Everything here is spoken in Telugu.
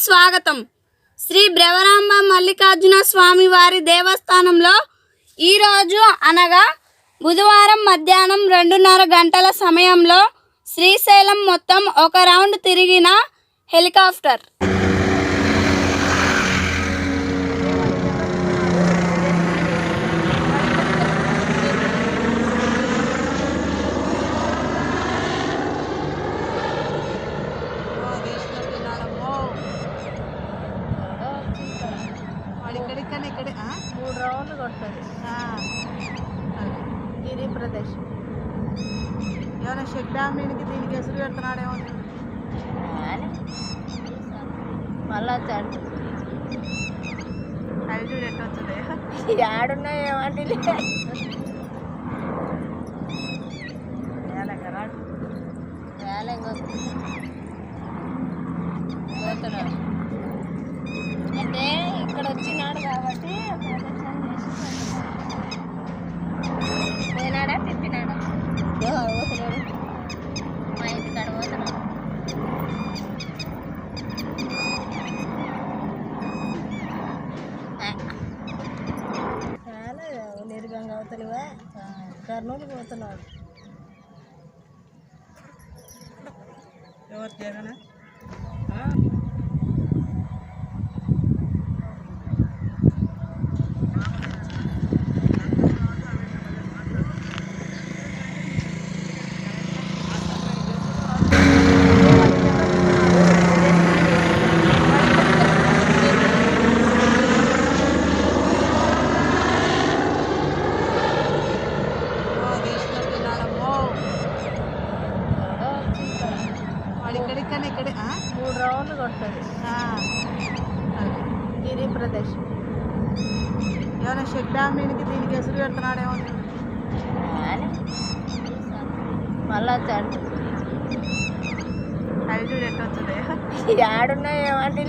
స్వాగతం. శ్రీ బ్రవరాంబ మల్లికార్జున స్వామి వారి దేవస్థానంలో ఈరోజు అనగా బుధవారం మధ్యాహ్నం 2:30 గంటల సమయంలో శ్రీశైలం మొత్తం ఒక రౌండ్ తిరిగిన హెలికాప్టర్. ఇక్కడ 3 రౌండ్లు కొడుతుంది గిరి ప్రదర్శన. ఏమైనా చెక్ డ్యామ్ దీనికి ఎసురు పెడుతున్నాడేమో మళ్ళా హైట్ ఎట్టు వచ్చింది ఆడున్నాయి ఏమంటే పోతున్నాడు అంటే ఇక్కడ వచ్చినాడు కాబట్టి పోయినాడా తిప్పినాడా పోతున్నాడు మా ఇంటి కాడ పోతున్నాడు. చాలా నిర్గంగా అవతలివా కర్నూలు పోతున్నాడు. ఎవరు జగనా ఇక్కడ 3 రౌండ్లు కొడుతుంది గిరి ప్రదర్శన. ఏమైనా చెక్ డ్యామ్ దీనికి ఎసురు పెడుతున్నాడేమో మళ్ళా హైట్ ఎట్టు వచ్చింది ఆడున్నాయి ఏమంటే